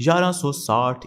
1160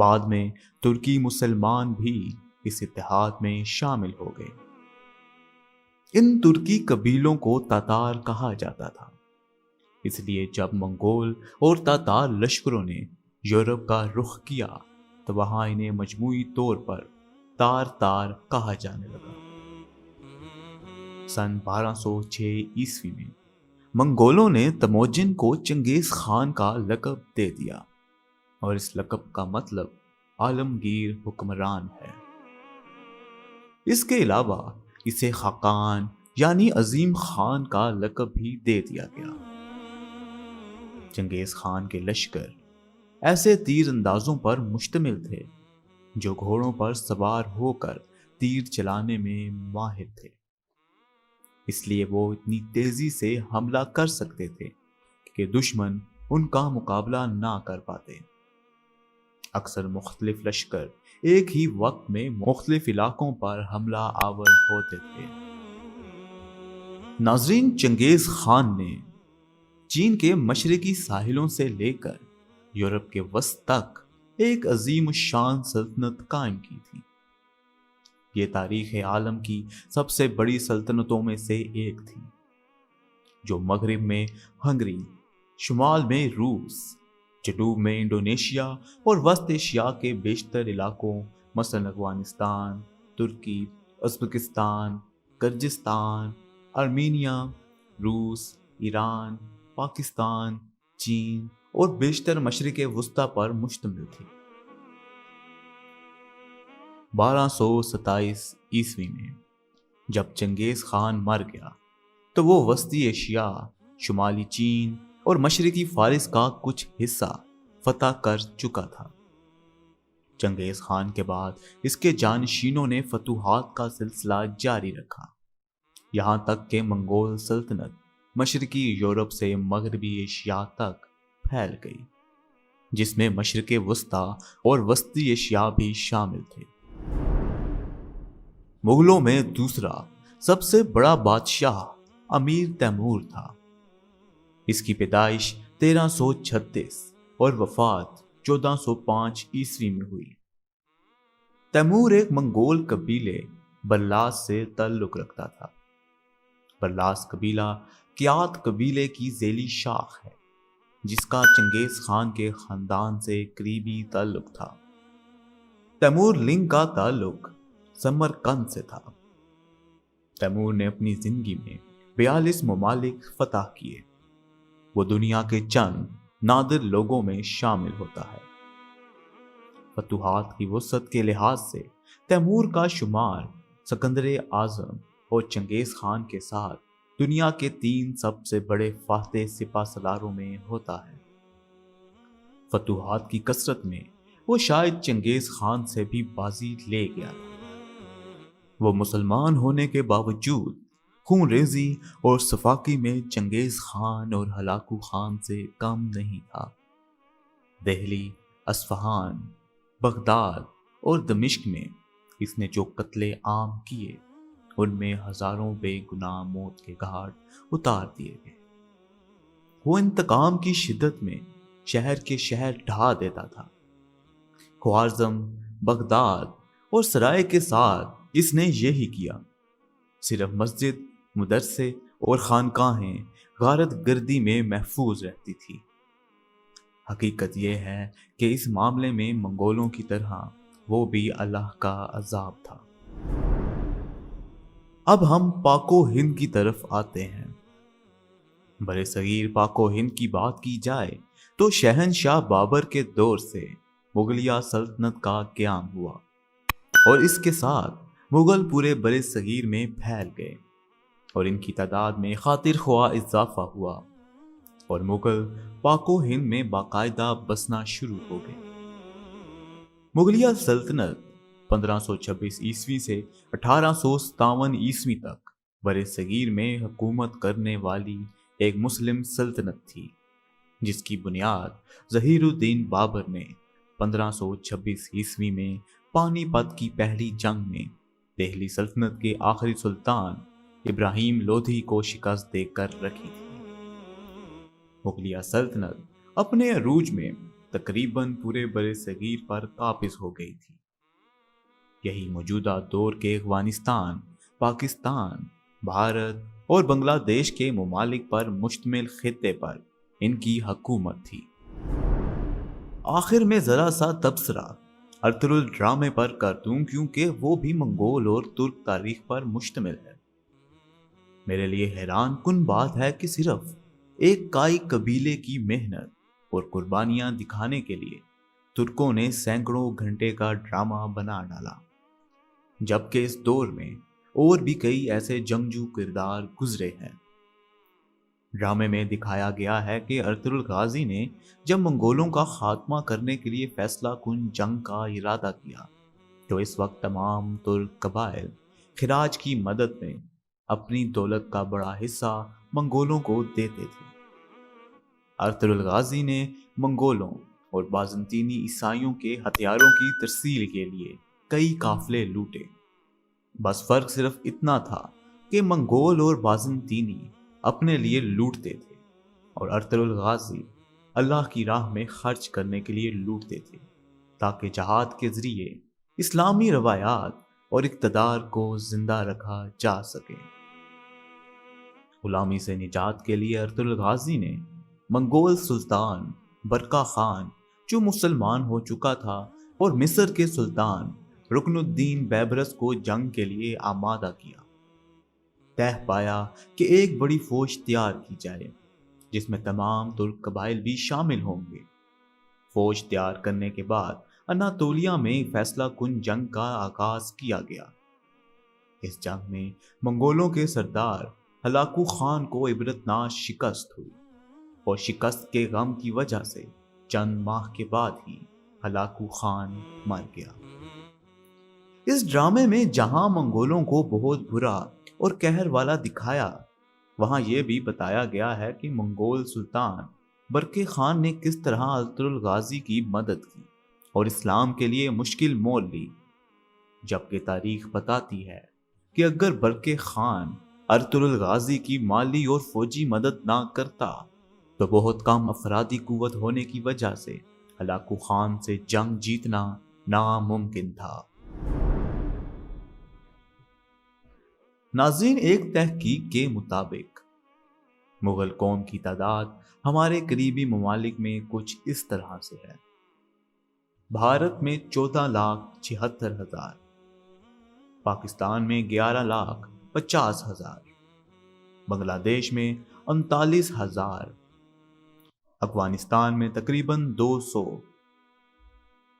بعد میں ترکی مسلمان بھی اس اتحاد میں شامل ہو گئے۔ ان ترکی قبیلوں کو تاتار کہا جاتا تھا، اس لیے جب منگول اور تاتار لشکروں نے یورپ کا رخ کیا تو وہاں انہیں مجموعی طور پر تار کہا جانے لگا۔ سن 1206 عیسوی میں منگولوں نے تموجن کو چنگیز خان کا لقب دے دیا، اور اس لقب کا مطلب عالمگیر حکمران ہے۔ اس کے علاوہ اسے خاقان یعنی عظیم خان کا لقب بھی دے دیا گیا۔ چنگیز خان کے لشکر ایسے تیر اندازوں پر مشتمل تھے جو گھوڑوں پر سوار ہو کر تیر چلانے میں ماہر تھے، اس لیے وہ اتنی تیزی سے حملہ کر سکتے تھے کہ دشمن ان کا مقابلہ نہ کر پاتے۔ اکثر مختلف لشکر ایک ہی وقت میں مختلف علاقوں پر حملہ آور ہوتے تھے۔ ناظرین، چنگیز خان نے چین کے مشرقی ساحلوں سے لے کر یورپ کے وسط تک ایک عظیم الشان سلطنت قائم کی تھی۔ یہ تاریخ عالم کی سب سے بڑی سلطنتوں میں سے ایک تھی، جو مغرب میں ہنگری، شمال میں روس، جنوب میں انڈونیشیا اور وسط ایشیا کے بیشتر علاقوں مثلا افغانستان، ترکی، ازبکستان، کرغزستان، آرمینیا، روس، ایران، پاکستان، چین اور بیشتر مشرق وسطی پر مشتمل تھی۔ 1227 عیسوی میں جب چنگیز خان مر گیا تو وہ وسطی ایشیا، شمالی چین اور مشرقی فارس کا کچھ حصہ فتح کر چکا تھا۔ چنگیز خان کے بعد اس کے جانشینوں نے فتوحات کا سلسلہ جاری رکھا، یہاں تک کہ منگول سلطنت مشرقی یورپ سے مغربی ایشیا تک پھیل گئی، جس میں مشرق وسطی اور وسطی ایشیا بھی شامل تھے۔ مغلوں میں دوسرا سب سے بڑا بادشاہ امیر تیمور تھا۔ اس کی پیدائش 1336 اور وفات 1405 عیسوی میں ہوئی۔ تیمور ایک منگول قبیلے برلاس سے تعلق رکھتا تھا۔ برلاس قبیلہ کیات قبیلے کی ذیلی شاخ ہے، جس کا چنگیز خان کے خاندان سے قریبی تعلق تھا۔ تیمور لنگ کا تعلق سمرقند سے تھا۔ تیمور نے اپنی زندگی میں 42 ممالک فتح کیے۔ وہ دنیا کے چند نادر لوگوں میں شامل ہوتا ہے۔ فتوحات کی وسعت کے لحاظ سے تیمور کا شمار سکندر اعظم اور چنگیز خان کے ساتھ دنیا کے 3 سب سے بڑے فاتح سپہ سالاروں میں ہوتا ہے۔ فتوحات کی کثرت میں وہ شاید چنگیز خان سے بھی بازی لے گیا تھا۔ وہ مسلمان ہونے کے باوجود خون ریزی اور صفاقی میں چنگیز خان اور ہلاکو خان سے کم نہیں تھا۔ دہلی، اصفہان، بغداد اور دمشق میں اس نے جو قتل عام کیے، ان میں ہزاروں بے گناہ موت کے گھاٹ اتار دیے گئے۔ وہ انتقام کی شدت میں شہر کے شہر ڈھا دیتا تھا۔ خوارزم، بغداد اور سرائے کے ساتھ اس نے یہی کیا۔ صرف مسجد، مدرسے اور خانقاہیں غارت گردی میں محفوظ رہتی تھی۔ حقیقت یہ ہے کہ اس معاملے میں منگولوں کی طرح وہ بھی اللہ کا عذاب تھا۔ اب ہم پاک و ہند کی طرف آتے ہیں۔ برے صغیر پاک و ہند کی بات کی جائے تو شہنشاہ بابر کے دور سے مغلیہ سلطنت کا قیام ہوا، اور اس کے ساتھ مغل پورے برے صغیر میں پھیل گئے، اور ان کی تعداد میں خاطر خواہ اضافہ ہوا، اور مغل پاک و ہند میں باقاعدہ بسنا شروع ہو گئے۔ مغلیہ سلطنت 1526 عیسوی سے 1857 عیسوی تک برے صغیر میں حکومت کرنے والی ایک مسلم سلطنت تھی، جس کی بنیاد ظہیر الدین بابر نے 1526 عیسوی میں پانی پت کی پہلی جنگ میں دہلی سلطنت کے آخری سلطان ابراہیم لودھی کو شکست دے کر رکھی تھی۔ مغلیہ سلطنت اپنے عروج میں تقریباً پورے برِ صغیر پر قابض ہو گئی تھی۔ یہی موجودہ دور کے افغانستان، پاکستان، بھارت اور بنگلہ دیش کے ممالک پر مشتمل خطے پر ان کی حکومت تھی۔ آخر میں ذرا سا تبصرہ ارطغرل ڈرامے پر کر دوں، کیونکہ وہ بھی منگول اور ترک تاریخ پر مشتمل ہے۔ میرے لیے حیران کن بات ہے کہ صرف ایک کائی قبیلے کی محنت اور قربانیاں دکھانے کے لیے ترکوں نے سینکڑوں گھنٹے کا ڈرامہ بنا ڈالا، جبکہ اس دور میں اور بھی کئی ایسے جنگجو کردار گزرے ہیں۔ ڈرامے میں دکھایا گیا ہے کہ ارطغرل غازی نے جب منگولوں کا خاتمہ کرنے کے لیے فیصلہ کن جنگ کا ارادہ کیا تو اس وقت تمام ترک قبائل خراج کی مدد میں اپنی دولت کا بڑا حصہ منگولوں کو دیتے تھے۔ ارطغرل غازی نے منگولوں اور بازنطینی عیسائیوں کے ہتھیاروں کی ترسیل کے لیے کئی قافلے لوٹے۔ بس فرق صرف اتنا تھا کہ منگول اور بازنطینی اپنے لیے لوٹتے تھے اور ارطغرل غازی اللہ کی راہ میں خرچ کرنے کے لیے لوٹتے تھے، تاکہ جہاد کے ذریعے اسلامی روایات اور اقتدار کو زندہ رکھا جا سکے۔ غلامی سے نجات کے لیے ارطغرل غازی نے منگول سلطان برقع خان، جو مسلمان ہو چکا تھا، اور مصر کے سلطان رکن الدین بیبرس کو جنگ کے لیے آمادہ کیا۔ طے پایا کہ ایک بڑی فوج تیار کی جائے جس میں تمام ترک قبائل بھی شامل ہوں گے۔ فوج تیار کرنے کے بعد اناطولیہ میں فیصلہ کن جنگ کا آغاز کیا گیا۔ اس جنگ میں منگولوں کے سردار ہلاکو خان کو عبرتناک شکست ہوئی اور شکست کے غم کی وجہ سے چند ماہ کے بعد ہی ہلاکو خان مر گیا۔ اس ڈرامے میں جہاں منگولوں کو بہت برا اور قہر والا دکھایا، وہاں یہ بھی بتایا گیا ہے کہ منگول سلطان برقع خان نے کس طرح ارطغرل غازی کی مدد کی اور اسلام کے لیے مشکل مول لی، جبکہ تاریخ بتاتی ہے کہ اگر برقع خان ارطغرل غازی کی مالی اور فوجی مدد نہ کرتا تو بہت کم افرادی قوت ہونے کی وجہ سے ہلاکو خان سے جنگ جیتنا ناممکن تھا۔ ناظرین، ایک تحقیق کے مطابق مغل قوم کی تعداد ہمارے قریبی ممالک میں کچھ اس طرح سے ہے: بھارت میں 14,76,000، پاکستان میں 11,50,000، بنگلہ دیش میں 39,000، افغانستان میں تقریباً 200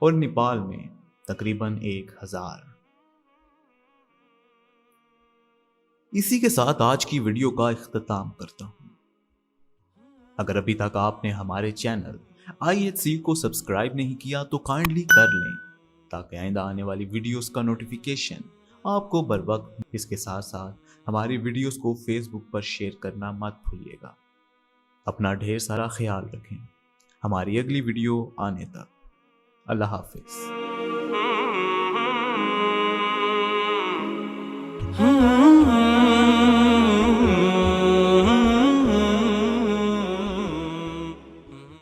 اور نیپال میں تقریباً 1,000۔ اسی کے ساتھ آج کی ویڈیو کا اختتام کرتا ہوں۔ اگر ابھی تک آپ نے ہمارے چینل IHC کو سبسکرائب نہیں کیا تو کائنڈلی کر لیں، تاکہ آئندہ آنے والی ویڈیوز کا نوٹیفیکیشن آپ کو بر وقت۔ اس کے ساتھ ساتھ ہماری ویڈیوز کو فیس بک پر شیئر کرنا مت بھولیے گا۔ اپنا ڈھیر سارا خیال رکھیں۔ ہماری اگلی ویڈیو آنے تک اللہ حافظ۔